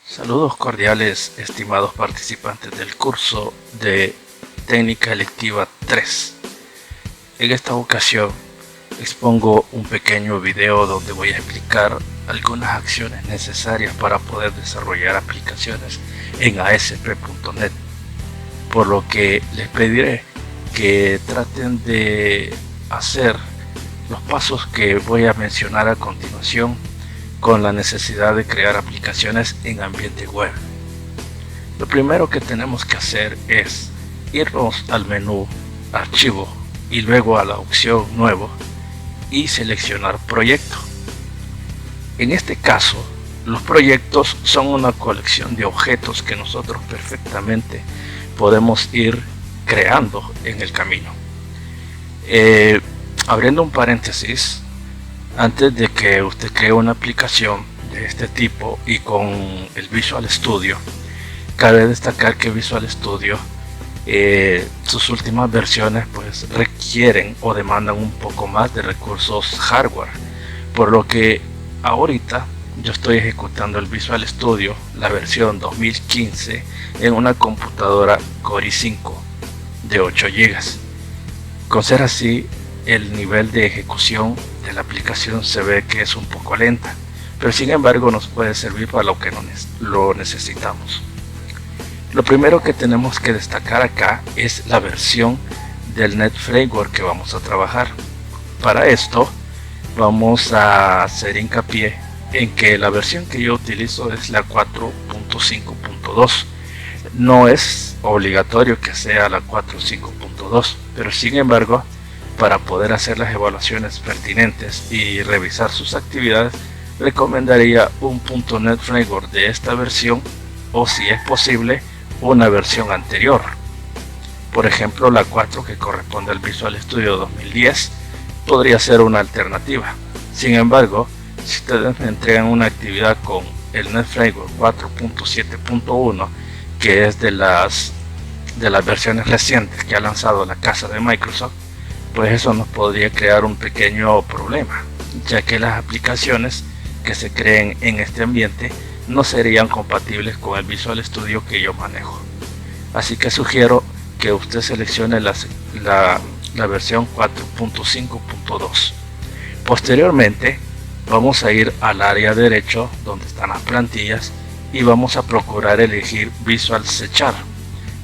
Saludos cordiales, estimados participantes del curso de Técnica Electiva 3. En esta ocasión expongo un pequeño video donde voy a explicar algunas acciones necesarias para poder desarrollar aplicaciones en ASP.NET, por lo que les pediré que traten de hacer los pasos que voy a mencionar a continuación con la necesidad de crear aplicaciones en ambiente web. Lo primero que tenemos que hacer es irnos al menú Archivo y luego a la opción Nuevo y seleccionar Proyecto. En este caso, los proyectos son una colección de objetos que nosotros perfectamente podemos ir creando en el camino. Abriendo un paréntesis, antes de que usted cree una aplicación de este tipo y con el Visual Studio, cabe destacar que Visual Studio, sus últimas versiones pues requieren o demandan un poco más de recursos hardware, por lo que ahorita yo estoy ejecutando el Visual Studio, la versión 2015, en una computadora Core i5 de 8 GB. Con ser así, el nivel de ejecución de la aplicación se ve que es un poco lenta, pero sin embargo nos puede servir para lo que lo necesitamos. Lo primero que tenemos que destacar acá es la versión del Net Framework que vamos a trabajar. Para esto vamos a hacer hincapié en que la versión que yo utilizo es la 4.5.2. No es obligatorio que sea la 4.5.2, pero sin embargo, para poder hacer las evaluaciones pertinentes y revisar sus actividades, recomendaría un .NET Framework de esta versión, o si es posible, una versión anterior. Por ejemplo, la 4, que corresponde al Visual Studio 2010, podría ser una alternativa. Sin embargo, si ustedes me entregan una actividad con el Net Framework 4.7.1, que es de las versiones recientes que ha lanzado la casa de Microsoft, pues eso nos podría crear un pequeño problema, ya que las aplicaciones que se creen en este ambiente no serían compatibles con el Visual Studio que yo manejo. Así que sugiero que usted seleccione la versión 4.5.2. Posteriormente vamos a ir al área derecho donde están las plantillas y vamos a procurar elegir Visual C#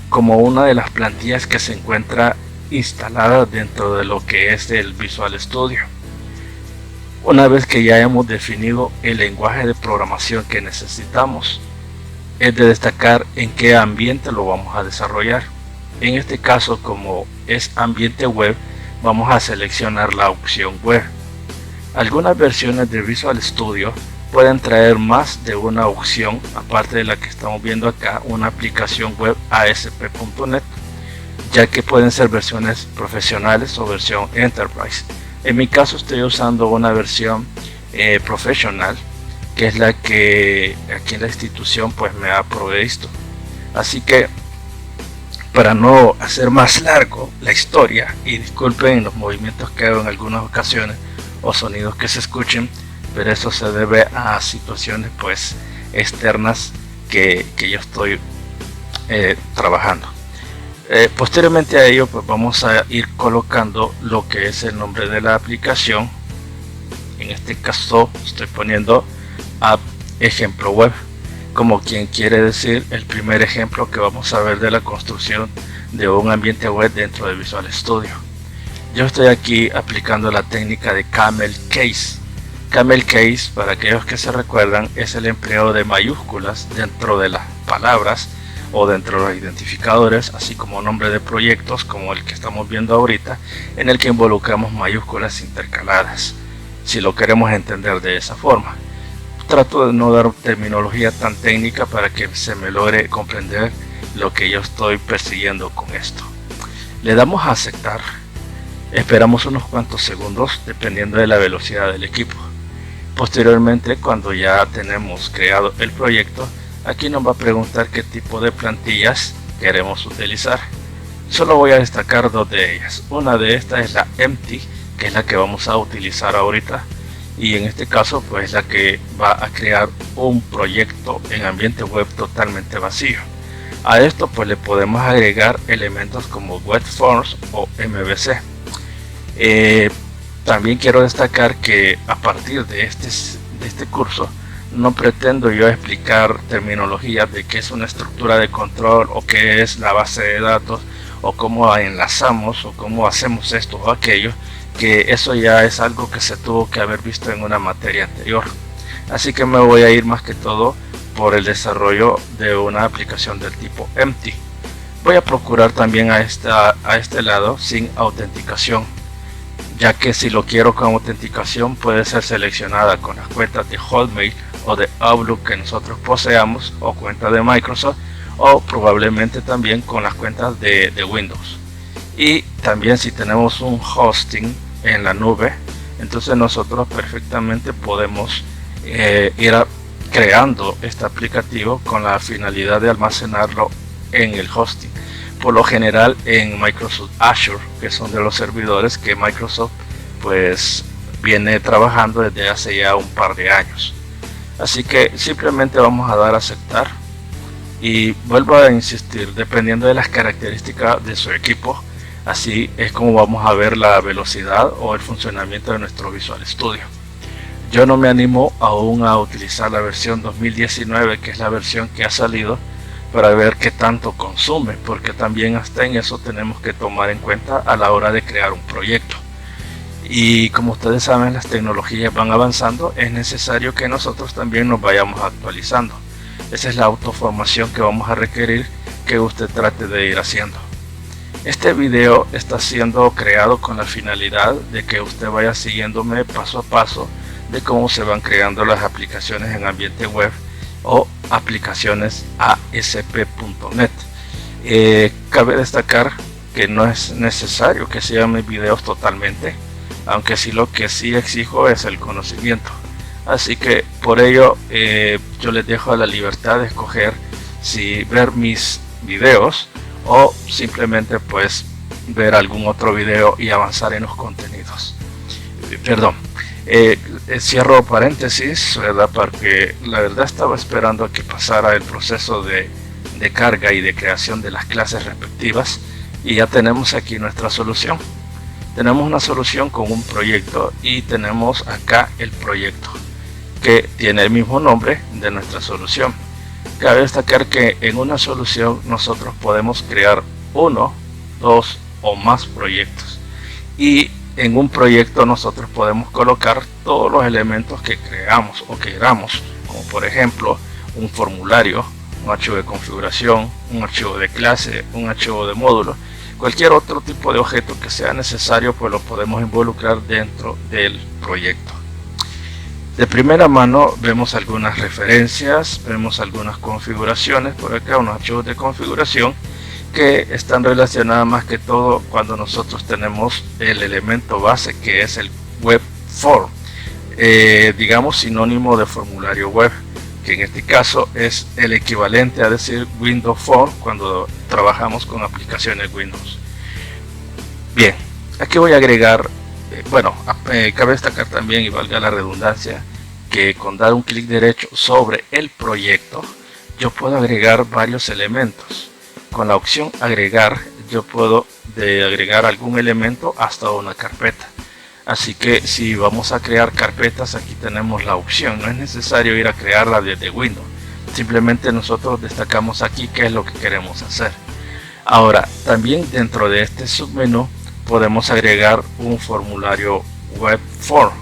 como una de las plantillas que se encuentra instalada dentro de lo que es el Visual Studio. Una vez que ya hemos definido el lenguaje de programación que necesitamos, es de destacar en qué ambiente lo vamos a desarrollar. En este caso, como es ambiente web, vamos a seleccionar la opción web. Algunas versiones de Visual Studio pueden traer más de una opción, aparte de la que estamos viendo acá, una aplicación web ASP.NET, ya que pueden ser versiones profesionales o versión Enterprise. En mi caso estoy usando una versión profesional, que es la que aquí en la institución pues me ha provisto. Así que, para no hacer más largo la historia, y disculpen los movimientos que hago en algunas ocasiones o sonidos que se escuchen, pero eso se debe a situaciones pues externas que yo estoy trabajando. Posteriormente a ello pues vamos a ir colocando lo que es el nombre de la aplicación. En este caso estoy poniendo App Ejemplo Web, como quien quiere decir el primer ejemplo que vamos a ver de la construcción de un ambiente web dentro de Visual Studio. Yo estoy aquí aplicando la técnica de Camel Case. Camel Case, para aquellos que se recuerdan, es el empleo de mayúsculas dentro de las palabras o dentro de los identificadores, así como nombre de proyectos como el que estamos viendo ahorita, en el que involucramos mayúsculas intercaladas, si lo queremos entender de esa forma. Trato de no dar terminología tan técnica para que se me logre comprender lo que yo estoy persiguiendo con esto. Le damos a aceptar, esperamos unos cuantos segundos dependiendo de la velocidad del equipo. Posteriormente, cuando ya tenemos creado el proyecto, Aquí nos va a preguntar qué tipo de plantillas queremos utilizar. Solo voy a destacar dos de ellas. Una de estas es la Empty, que es la que vamos a utilizar ahorita, y en este caso pues la que va a crear un proyecto en ambiente web totalmente vacío. A esto pues le podemos agregar elementos como Web Forms o MVC. También quiero destacar que a partir de este curso no pretendo yo explicar terminologías de qué es una estructura de control o qué es la base de datos o cómo enlazamos o cómo hacemos esto o aquello, que eso ya es algo que se tuvo que haber visto en una materia anterior. Así que me voy a ir más que todo por el desarrollo de una aplicación del tipo Empty. Voy a procurar también a este lado sin autenticación, ya que si lo quiero con autenticación puede ser seleccionada con las cuentas de Hotmail o de Outlook que nosotros poseamos, o cuentas de Microsoft, o probablemente también con las cuentas de Windows. Y también si tenemos un hosting en la nube, entonces nosotros perfectamente podemos ir creando este aplicativo con la finalidad de almacenarlo en el hosting, por lo general en Microsoft Azure, que son de los servidores que Microsoft pues viene trabajando desde hace ya un par de años. Así que simplemente vamos a dar a aceptar, y vuelvo a insistir, dependiendo de las características de su equipo, así es como vamos a ver la velocidad o el funcionamiento de nuestro Visual Studio. Yo no me animo aún a utilizar la versión 2019, que es la versión que ha salido, para ver qué tanto consume, porque también hasta en eso tenemos que tomar en cuenta a la hora de crear un proyecto. Y como ustedes saben, las tecnologías van avanzando, es necesario que nosotros también nos vayamos actualizando. Esa es la autoformación que vamos a requerir que usted trate de ir haciendo. Este video está siendo creado con la finalidad de que usted vaya siguiéndome paso a paso de cómo se van creando las aplicaciones en ambiente web o aplicaciones ASP.NET. Cabe destacar que no es necesario que sigan mis videos totalmente, aunque sí lo que sí exijo es el conocimiento. Así que por ello yo les dejo la libertad de escoger si ver mis videos o simplemente pues ver algún otro video y avanzar en los contenidos. Perdón, cierro paréntesis, ¿verdad? Porque la verdad estaba esperando a que pasara el proceso de carga y de creación de las clases respectivas, y ya tenemos aquí nuestra solución. Tenemos una solución con un proyecto y tenemos acá el proyecto que tiene el mismo nombre de nuestra solución. Cabe destacar que en una solución nosotros podemos crear uno, dos o más proyectos, y en un proyecto nosotros podemos colocar todos los elementos que creamos o queramos, como por ejemplo un formulario, un archivo de configuración, un archivo de clase, un archivo de módulo, cualquier otro tipo de objeto que sea necesario, pues lo podemos involucrar dentro del proyecto. De primera mano vemos algunas referencias, vemos algunas configuraciones por acá, unos archivos de configuración que están relacionadas más que todo cuando nosotros tenemos el elemento base, que es el web form, digamos sinónimo de formulario web, que en este caso es el equivalente a decir Windows Form cuando trabajamos con aplicaciones Windows. Bien, aquí voy a agregar, cabe destacar también, y valga la redundancia, que con dar un clic derecho sobre el proyecto yo puedo agregar varios elementos. Con la opción agregar yo puedo agregar algún elemento hasta una carpeta. Así que si vamos a crear carpetas, aquí tenemos la opción, no es necesario ir a crearla desde Windows, simplemente nosotros destacamos aquí qué es lo que queremos hacer. Ahora, también dentro de este submenú podemos agregar un formulario web form,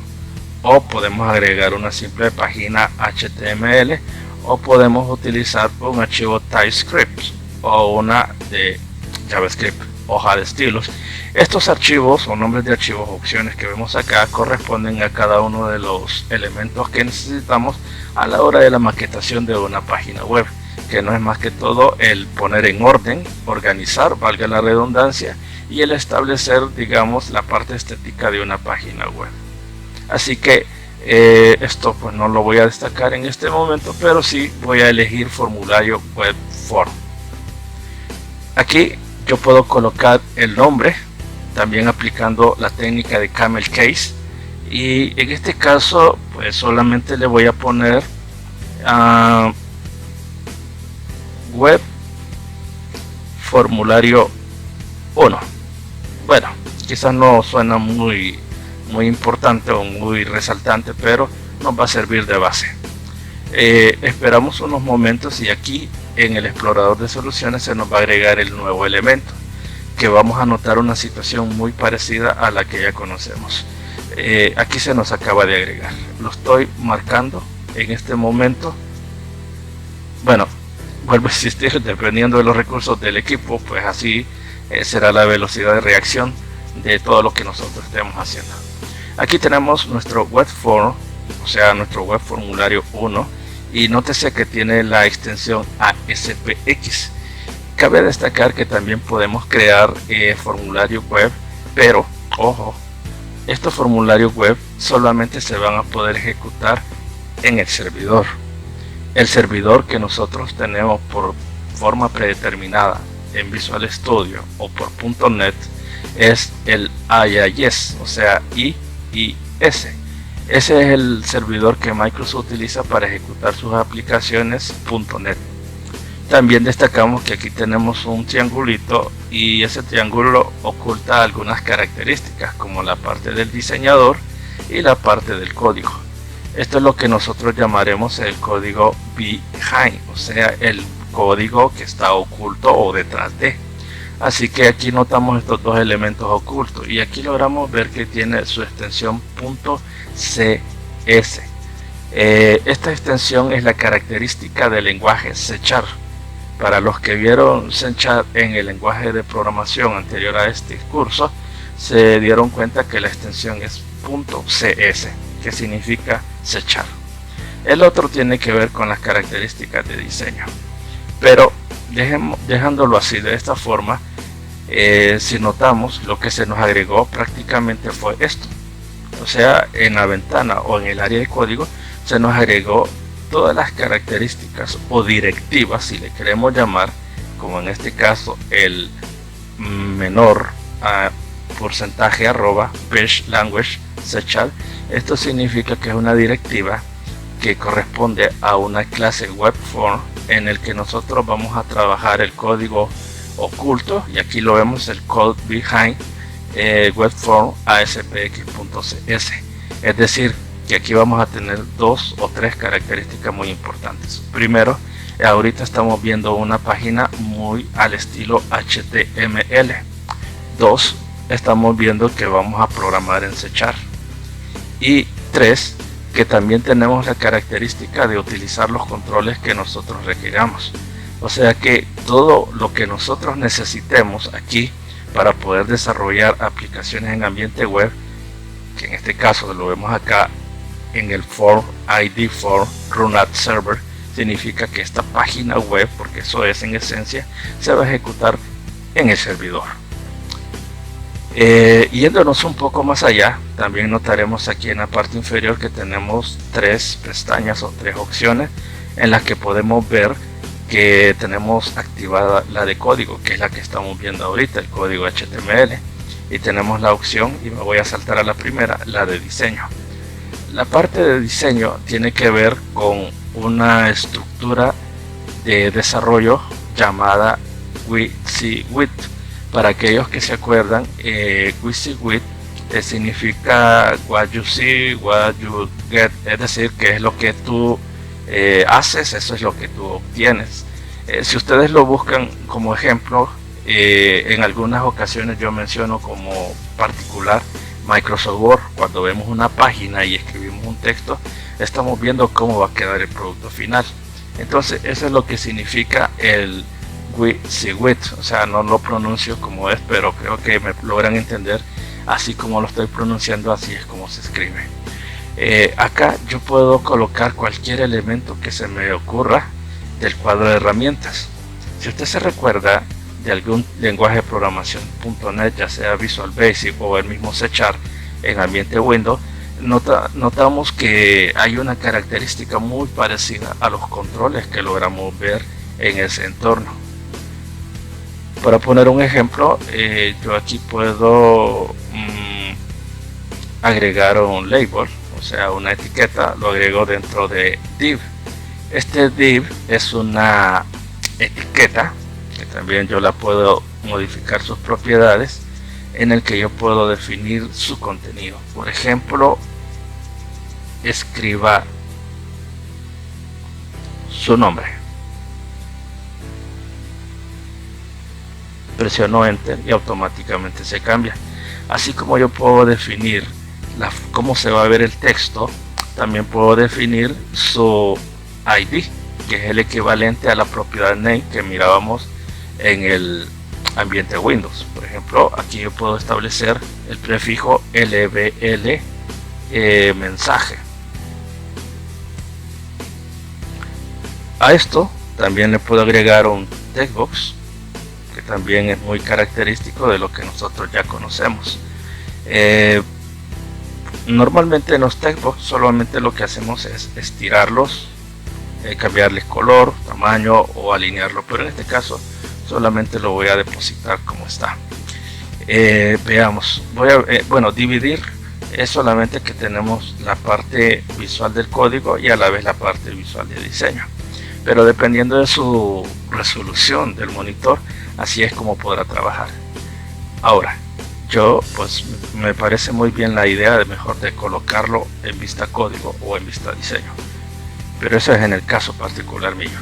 o podemos agregar una simple página HTML, o podemos utilizar un archivo TypeScript o una de JavaScript, hoja de estilos. Estos archivos o nombres de archivos, opciones que vemos acá, corresponden a cada uno de los elementos que necesitamos a la hora de la maquetación de una página web, que no es más que todo el poner en orden, organizar, valga la redundancia, y el establecer, digamos, la parte estética de una página web. Así que Esto pues no lo voy a destacar en este momento, pero sí voy a elegir formulario web form. Aquí yo puedo colocar el nombre, también aplicando la técnica de camel case, y en este caso pues solamente le voy a poner web formulario 1. Bueno, quizás no suena muy importante o muy resaltante, pero nos va a servir de base. Esperamos unos momentos y aquí en el explorador de soluciones se nos va a agregar el nuevo elemento, que vamos a notar una situación muy parecida a la que ya conocemos. Aquí se nos acaba de agregar, lo estoy marcando en este momento. Bueno, vuelve a existir dependiendo de los recursos del equipo, pues así será la velocidad de reacción de todo lo que nosotros estemos haciendo. Aquí tenemos nuestro web form, o sea nuestro web formulario 1, y nótese que tiene la extensión ASPX. Cabe destacar que también podemos crear formulario web, pero ojo, estos formularios web solamente se van a poder ejecutar en el servidor. El servidor que nosotros tenemos por forma predeterminada en Visual Studio o por .NET es el IIS, o sea IIS. Ese es el servidor que Microsoft utiliza para ejecutar sus aplicaciones .NET. También destacamos que aquí tenemos un triangulito y ese triángulo oculta algunas características como la parte del diseñador y la parte del código. Esto es lo que nosotros llamaremos el código behind, o sea el código que está oculto o detrás de. Así que aquí notamos estos dos elementos ocultos y aquí logramos ver que tiene su extensión .cs. Esta extensión es la característica del lenguaje C#. Para los que vieron C# en el lenguaje de programación anterior a este curso, se dieron cuenta que la extensión es .cs, que significa C#. El otro tiene que ver con las características de diseño, pero dejándolo así de esta forma, si notamos, lo que se nos agregó prácticamente fue esto, o sea, en la ventana o en el área de código se nos agregó todas las características o directivas, si le queremos llamar, como en este caso el menor porcentaje arroba bash language C#. Esto significa que es una directiva que corresponde a una clase web form en el que nosotros vamos a trabajar el código oculto, y aquí lo vemos, el code behind web form aspx.cs. Es decir, que aquí vamos a tener dos o tres características muy importantes. Primero, ahorita estamos viendo una página muy al estilo HTML. Dos, estamos viendo que vamos a programar en C#. Y tres, que también tenemos la característica de utilizar los controles que nosotros requiramos. O sea que todo lo que nosotros necesitemos aquí para poder desarrollar aplicaciones en ambiente web, que en este caso lo vemos acá en el form ID form run at server, significa que esta página web, porque eso es en esencia, se va a ejecutar en el servidor. Yéndonos un poco más allá, también notaremos aquí en la parte inferior que tenemos tres pestañas o tres opciones en las que podemos ver que tenemos activada la de código, que es la que estamos viendo ahorita, el código HTML, y tenemos la opción, y me voy a saltar a la primera, la de diseño. La parte de diseño tiene que ver con una estructura de desarrollo llamada WYSIWYG. Para aquellos que se acuerdan, WYSIWYG significa what you see, what you get, es decir, que es lo que tú haces, eso es lo que tú obtienes. Si ustedes lo buscan como ejemplo, en algunas ocasiones yo menciono como particular Microsoft Word. Cuando vemos una página y escribimos un texto, estamos viendo cómo va a quedar el producto final. Entonces eso es lo que significa el WYSIWYG. O sea, no lo pronuncio como es, pero creo que me logran entender. Así como lo estoy pronunciando, así es como se escribe. Acá yo puedo colocar cualquier elemento que se me ocurra del cuadro de herramientas. Si usted se recuerda de algún lenguaje de programación .NET, ya sea Visual Basic o el mismo C# en ambiente Windows, notamos que hay una característica muy parecida a los controles que logramos ver en ese entorno. Para poner un ejemplo, yo aquí puedo agregar un label, o sea, una etiqueta, lo agrego dentro de div. Este div es una etiqueta que también yo la puedo modificar sus propiedades, en el que yo puedo definir su contenido. Por ejemplo, escriba su nombre, presiono enter y automáticamente se cambia. Así como yo puedo definir cómo se va a ver el texto, también puedo definir su ID, que es el equivalente a la propiedad name que mirábamos en el ambiente Windows. Por ejemplo, aquí yo puedo establecer el prefijo LBL mensaje. A esto también le puedo agregar un textbox, que también es muy característico de lo que nosotros ya conocemos. Normalmente en los textbox solamente lo que hacemos es estirarlos, cambiarles color, tamaño o alinearlo, pero en este caso solamente lo voy a depositar como está. Veamos, dividir es solamente que tenemos la parte visual del código y a la vez la parte visual de diseño, pero dependiendo de su resolución del monitor, así es como podrá trabajar. Ahora, yo pues me parece muy bien la idea de mejor de colocarlo en vista código o en vista diseño, pero eso es en el caso particular mío.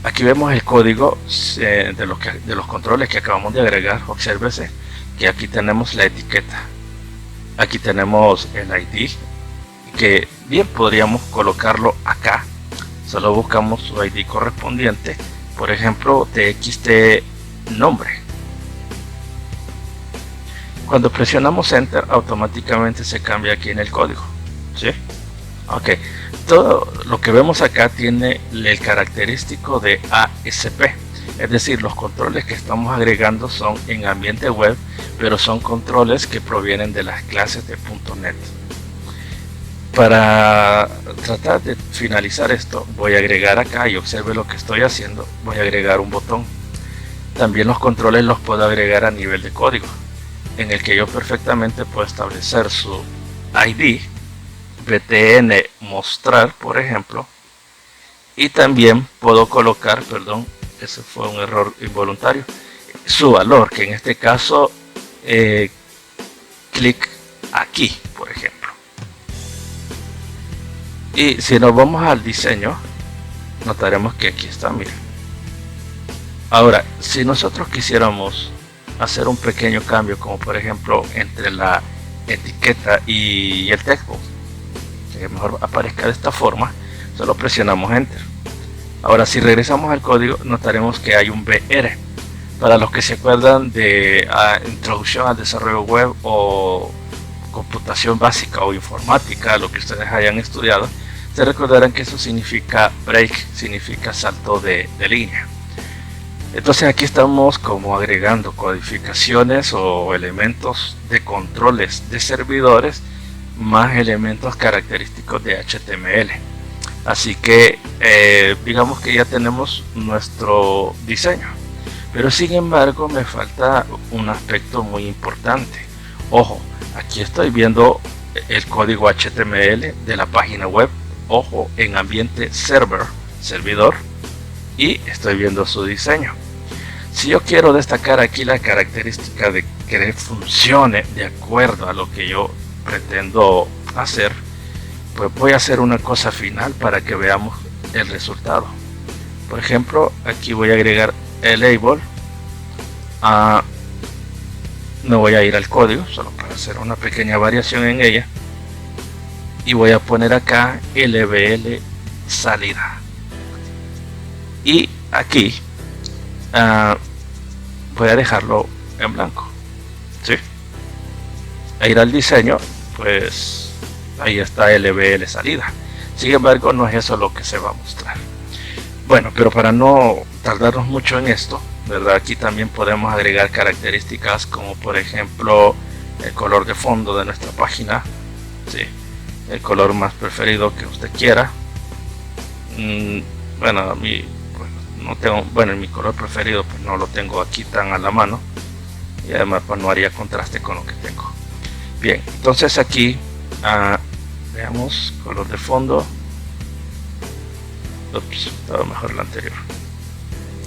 Aquí vemos el código de los controles que acabamos de agregar. Obsérvese que aquí tenemos la etiqueta, aquí tenemos el ID, que bien podríamos colocarlo acá. Solo buscamos su ID correspondiente, por ejemplo txt nombre. Cuando presionamos enter, automáticamente se cambia aquí en el código, ¿sí? Ok, todo lo que vemos acá tiene el característico de ASP, es decir, los controles que estamos agregando son en ambiente web, pero son controles que provienen de las clases de .NET. Para tratar de finalizar esto, voy a agregar acá, y observe lo que estoy haciendo, voy a agregar un botón. También los controles los puedo agregar a nivel de código, en el que yo perfectamente puedo establecer su ID, btn mostrar, por ejemplo, y también puedo colocar, perdón, ese fue un error involuntario, su valor, que en este caso clic aquí, por ejemplo. Y si nos vamos al diseño, notaremos que aquí está, miren. Ahora, si nosotros quisiéramos hacer un pequeño cambio, como por ejemplo entre la etiqueta y el textbox, que mejor aparezca de esta forma, solo presionamos enter. Ahora, si regresamos al código, notaremos que hay un BR. Para los que se acuerdan de introducción al desarrollo web o computación básica o informática, lo que ustedes hayan estudiado, se recordarán que eso significa break, significa salto de línea. Entonces aquí estamos como agregando codificaciones o elementos de controles de servidores más elementos característicos de HTML. Así que digamos que ya tenemos nuestro diseño, pero sin embargo me falta un aspecto muy importante. Ojo, aquí estoy viendo el código HTML de la página web, ojo, en ambiente servidor, y estoy viendo su diseño. Si yo quiero destacar aquí la característica de que funcione de acuerdo a lo que yo pretendo hacer, pues voy a hacer una cosa final para que veamos el resultado. Por ejemplo, aquí voy a agregar el label. Me voy a ir al código solo para hacer una pequeña variación en ella, y voy a poner acá LBL salida, y aquí voy a dejarlo en blanco, ¿sí? A ir al diseño, pues ahí está LBL salida. Sin embargo, no es eso lo que se va a mostrar. Bueno, pero para no tardarnos mucho en esto, ¿verdad? Aquí también podemos agregar características como por ejemplo el color de fondo de nuestra página, ¿sí? el color más preferido que usted quiera. Bueno, a mí pues, no tengo, bueno, mi color preferido pues no lo tengo aquí tan a la mano, y además pues no haría contraste con lo que tengo. Bien, entonces aquí veamos color de fondo. Ups, estaba mejor el anterior.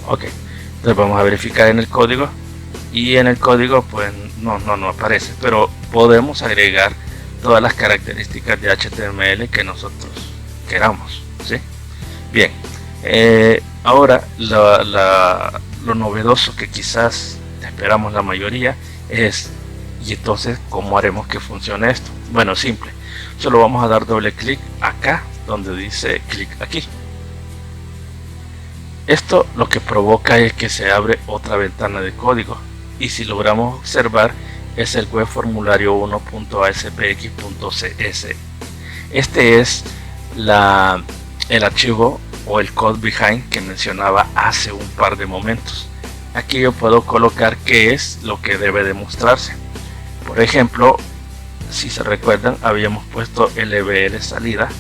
Ok, entonces vamos a verificar en el código, y en el código pues no aparece, pero podemos agregar todas las características de HTML que nosotros queramos, ¿sí? Bien, ahora lo novedoso que quizás esperamos la mayoría es, y entonces ¿cómo haremos que funcione esto? Bueno, simple, solo vamos a dar doble clic acá donde dice clic aquí. Esto lo que provoca es que se abre otra ventana de código, y si logramos observar es el web formulario 1.aspx.cs. Este es el archivo o el code behind que mencionaba hace un par de momentos. Aquí yo puedo colocar qué es lo que debe demostrarse. Por ejemplo, si se recuerdan, habíamos puesto lbl salida.text,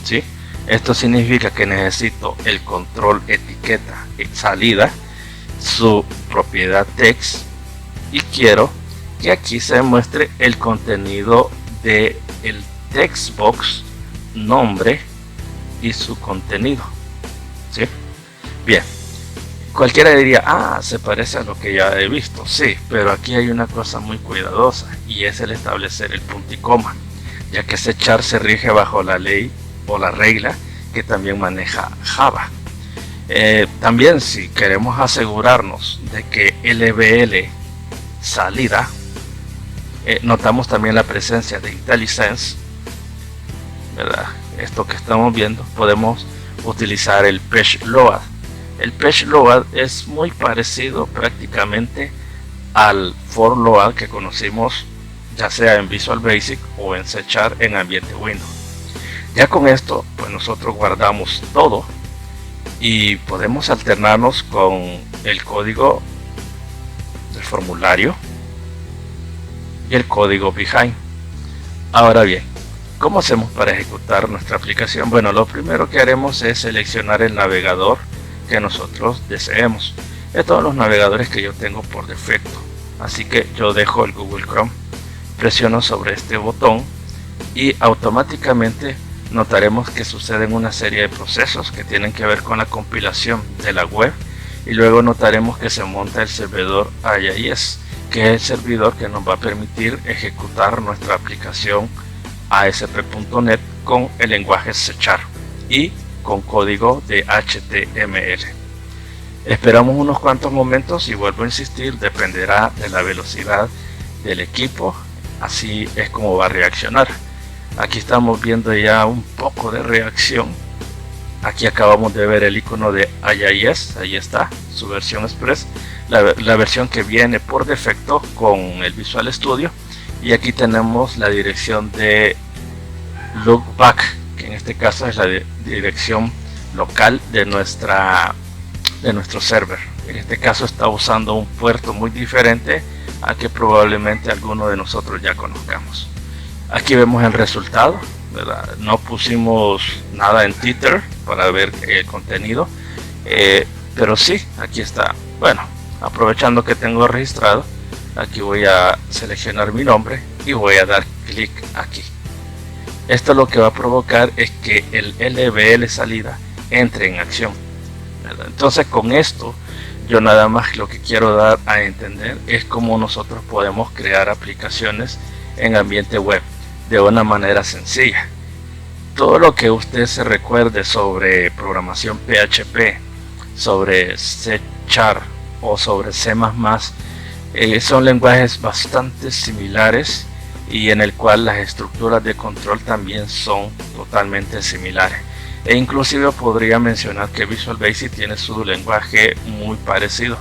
¿sí? Esto significa que necesito el control etiqueta salida, su propiedad text, y quiero que aquí se muestre el contenido de el text box, nombre y su contenido, ¿sí? Bien, cualquiera diría, se parece a lo que ya he visto, sí, pero aquí hay una cosa muy cuidadosa, y es el establecer el punto y coma, ya que ese char se rige bajo la ley o la regla que también maneja Java. También, si queremos asegurarnos de que lbl salida, notamos también la presencia de IntelliSense, ¿verdad? Esto que estamos viendo, podemos utilizar el page load. El page load es muy parecido prácticamente al for load que conocimos ya sea en Visual Basic o en C# en ambiente Windows. Ya con esto pues nosotros guardamos todo y podemos alternarnos con el código del formulario y el código behind. Ahora bien, ¿cómo hacemos para ejecutar nuestra aplicación? Bueno, lo primero que haremos es seleccionar el navegador que nosotros deseemos. De todos los navegadores que yo tengo por defecto, así que yo dejo el Google Chrome, presiono sobre este botón y automáticamente notaremos que suceden una serie de procesos que tienen que ver con la compilación de la web, y luego notaremos que se monta el servidor AIIS, que es el servidor que nos va a permitir ejecutar nuestra aplicación ASP.NET con el lenguaje C# y con código de HTML. Esperamos unos cuantos momentos y vuelvo a insistir, dependerá de la velocidad del equipo, así es como va a reaccionar. Aquí estamos viendo ya un poco de reacción. Aquí acabamos de ver el icono de AIIS, ahí está su versión express, la versión que viene por defecto con el Visual Studio, y aquí tenemos la dirección de loopback, que en este caso es la dirección local de nuestro server. En este caso está usando un puerto muy diferente a que probablemente alguno de nosotros ya conozcamos. Aquí vemos el resultado, ¿verdad? No pusimos nada en Twitter para ver el contenido, pero sí, aquí está. Bueno, aprovechando que tengo registrado, aquí voy a seleccionar mi nombre y voy a dar clic aquí. Esto lo que va a provocar es que el lbl salida entre en acción, ¿verdad? Entonces con esto yo nada más lo que quiero dar a entender es cómo nosotros podemos crear aplicaciones en ambiente web de una manera sencilla. Todo lo que usted se recuerde sobre programación PHP, sobre C# o sobre C++, son lenguajes bastante similares y en el cual las estructuras de control también son totalmente similares. E inclusive podría mencionar que Visual Basic tiene su lenguaje muy parecido.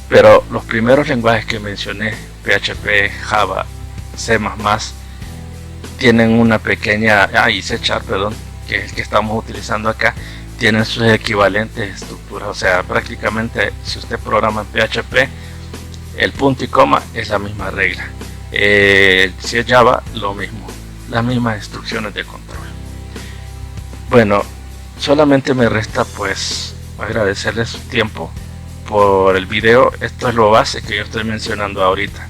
Pero los primeros lenguajes que mencioné, PHP, Java, C++, tienen una pequeña, y C#, perdón, que es el que estamos utilizando acá, tienen sus equivalentes estructuras. O sea, prácticamente si usted programa en PHP, el punto y coma es la misma regla. Si es Java, lo mismo, las mismas instrucciones de control. Bueno, solamente me resta pues agradecerles su tiempo por el video. Esto es lo base que yo estoy mencionando ahorita.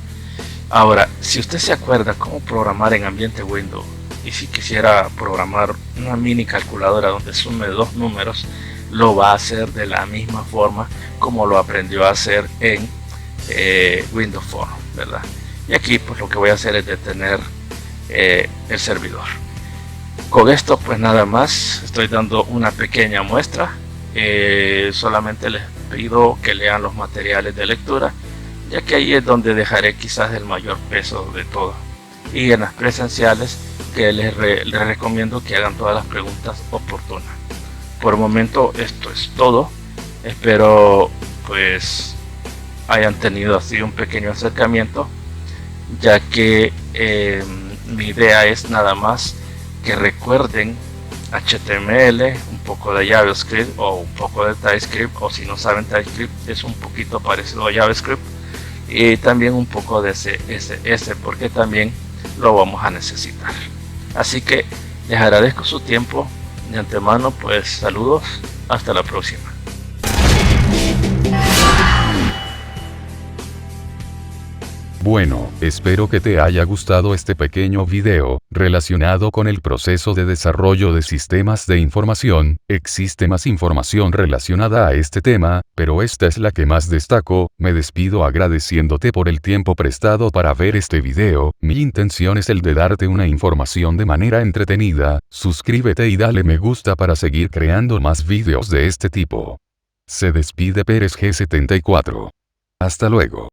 Ahora, si usted se acuerda cómo programar en ambiente Windows, y si quisiera programar una mini calculadora donde sume dos números, lo va a hacer de la misma forma como lo aprendió a hacer en Windows Phone, ¿verdad? Y aquí pues lo que voy a hacer es detener el servidor. Con esto pues nada más, estoy dando una pequeña muestra. Solamente les pido que lean los materiales de lectura, ya que ahí es donde dejaré quizás el mayor peso de todo. Y en las presenciales que les recomiendo que hagan todas las preguntas oportunas. Por el momento esto es todo. Espero pues hayan tenido así un pequeño acercamiento, ya que mi idea es nada más que recuerden HTML, un poco de JavaScript o un poco de TypeScript, o si no saben TypeScript es un poquito parecido a JavaScript, y también un poco de CSS porque también lo vamos a necesitar. Así que les agradezco su tiempo de antemano, pues saludos, hasta la próxima. Bueno, espero que te haya gustado este pequeño video, relacionado con el proceso de desarrollo de sistemas de información. Existe más información relacionada a este tema, pero esta es la que más destaco. Me despido agradeciéndote por el tiempo prestado para ver este video. Mi intención es el de darte una información de manera entretenida. Suscríbete y dale me gusta para seguir creando más videos de este tipo. Se despide Pérez G74. Hasta luego.